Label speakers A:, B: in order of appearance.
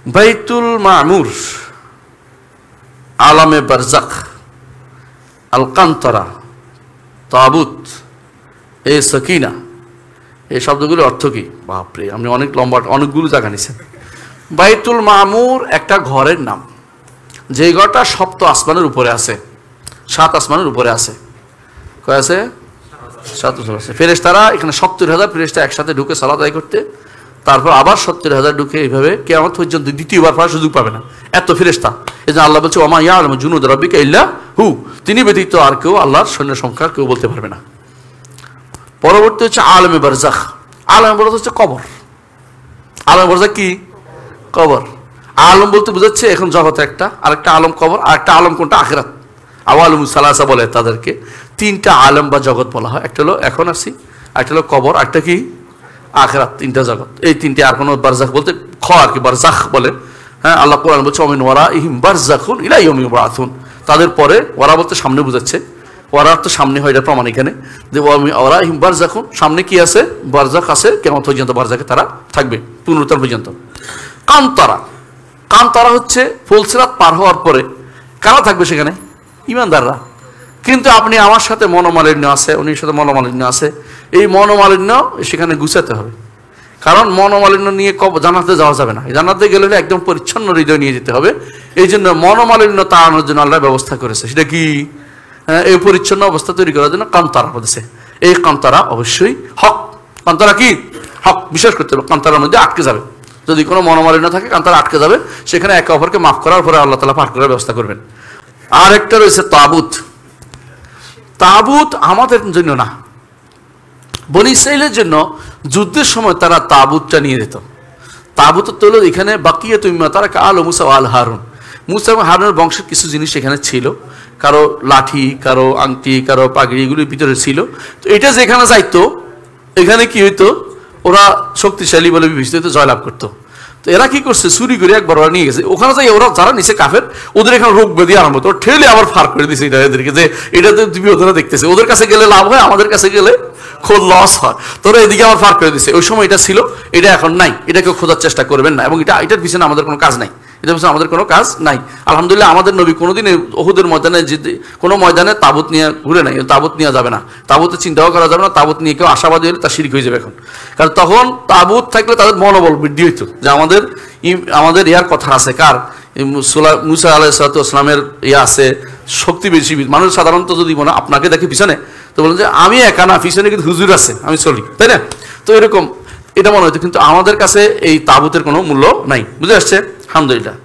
A: বাইতুল মামুর, আলামে বারজাখ, আল কান্তরা, তাবুত, এ সকিনা, এই শব্দগুলোর অর্থ কি? বাপরে, আপনি অনেক লম্বা অনেকগুলো জায়গা নিছেন। বাইতুল মামুর একটা ঘরের নাম, যে ঘরটা সপ্ত আসমানের উপরে আছে, 7 আসমানের উপরে আছে। কয় আছে? 7 আছে। ফেরেশতারা এখানে 70,000 ফেরেশতা একসাথে ঢুকে সালাত আদায় করতে, তারপর আবার 70,000 ঢুকে এইভাবে কিয়ামত পর্যন্ত দ্বিতীয়বার পড়ার সুযোগ পাবে না, এত ফেরেশতা। এই জন্য আল্লাহ বলছে ওমা ইয়ালামু জুনুদা রাব্বিকা ইল্লা হু, তিনি ব্যতীত আর কেউ আল্লাহর সৈন্য সংখ্যা কেউ বলতে পারবে না। পরবর্তী হচ্ছে আলমে বারজাখ। আলমে বারজাখ হচ্ছে কবর। আলমে বারজাখ কি? কবর। আলম বলতে বোঝাচ্ছে এখন জগৎ একটা, আরেকটা আলম কবর, আরেকটা আলম কোনটা? আখিরাত। আওয়ালুম সালাসা বলে তাদেরকে, 3টা আলম বা জগৎ বলা হয়। একটা হলো এখন আসি, একটা হলো কবর, একটা কি? আখিরাত। 3টা জগৎ, এই 3টে। আর কোনো বারজাখ বলতে খ আর কি, বারজাখ বলে। হ্যাঁ, আল্লাহ কোরআন বলছে ওমিন ওয়ারাইহিম বারজাখুন ইলা ইয়াউমি ইউবআসুন, তাদের পরে, ওয়ারা বলতে সামনে বোঝাচ্ছে, ওয়ারা তো সামনে হয়, এটা প্রমাণ এখানে যে ওয়ারাইহিম বারজাখুন, সামনে কি আছে? বারজাখ আছে, কিয়ামত পর্যন্ত বারজাখে তারা থাকবে, পুনরুত্থান পর্যন্ত। কান্তরা, কান্তরা হচ্ছে ফুলসিরাত পার হওয়ার পরে কারা থাকবে সেখানে? ঈমানদাররা। কিন্তু আপনি আমার সাথে মনোমালিন্য আছে, উনির সাথে মনোমালিন্য আছে, এই মনোমালিন্য সেখানে গুছাতে হবে। কারণ মনোমালিন্য নিয়ে জান্নাতে যাওয়া যাবে না, জান্নাতে গেলে একদম পরিচ্ছন্ন হৃদয় নিয়ে যেতে হবে। এই জন্য মনোমালিন্য তাড়ানোর জন্য আল্লাহ ব্যবস্থা করেছে। সেটা কি? এই পরিচ্ছন্ন অবস্থা তৈরি করার জন্য কান্তরা বলেছে। এই কান্তরা অবশ্যই হক। কান্তরা কি? হক। বিশ্বাস করতে হবে, কান্তরার মধ্যে আটকে যাবে। যদি কোনো মনোমালিন্য থাকে কান্তরা আটকে যাবে, সেখানে একে অপরকে মাফ করার পরে আল্লাহ তাআলা পার করার ব্যবস্থা করবেন। আর একটা রয়েছে তাবুত। তাবুত আমাদের জন্য না, বনী ইসরাঈলের জন্য যুদ্ধের সময় তারা তাবুতটা নিয়ে যেত। তাবুত তো হলো এখানে বাকিয়াতু মিম্মা তারাকা আলু মুসা ওয়া আল হারুন, মুসা এবং হারুনের বংশের কিছু জিনিস এখানে ছিল, কারো লাঠি, কারো আংটি, কারো পাগড়ি, এগুলির ভিতরে ছিল। তো এটা যেখানে যাইতো, এখানে কি হইতো? ওরা শক্তিশালী বলে বিবেচিত হইতো, জয়লাভ করতো। তো এরা কি করছে? চুরি করে একবার ওরা নিয়ে গেছে। ওখানে যাই ওরা যারা নিচে কাফের, ওদের এখানে রোগ ব্যাধি আরম্ভ হতো, ঠেলে আবার ফার করে দিয়েছে এদেরকে, যে এটা তো তুমি ওদের দেখতেছে, ওদের কাছে গেলে লাভ হয়, আমাদের কাছে গেলে খোঁজ লস হয়, তোরা এদিকে আবার ফার করে দিচ্ছে। ওই সময় এটা ছিল, এটা এখন নাই, এটাকে খোঁজার চেষ্টা করবেন না। এবং এটার পিছনে আমাদের কোনো কাজ নাই, এটার পিছনে আমাদের কোনো কাজ নাই। আলহামদুলিল্লাহ, আমাদের নবী কোনোদিন উহুদের ময়দানে কোনো ময়দানে তাবুত নিয়ে ঘুরে নাই। তাবুত নেওয়া যাবে না, তাবুতের চিন্তাও করা যাবে না। তাবুত নিয়ে কেউ আশাবাদী হলে তা শিরক হয়ে যাবে এখন। কারণ তখন তাবুত থাকলে তাদের মনোবল বৃদ্ধি হইতো, যে আমাদের ইয়ার কথা আছে, কার? মুসা আলাইহিস সালামের ইয়া আছে, শক্তি বেশি। মানুষ সাধারণত যদি মনে আপনাকে দেখে পিছনে, তো বলেন যে আমি একা না, পিছনে কিন্তু হুজুর আছে, আমি চলি, তাই না? তো এরকম এটা মনে হইতো। কিন্তু আমাদের কাছে এই তাবুতের কোনো মূল্য নাই। বুঝে আসছে? আলহামদুলিল্লাহ।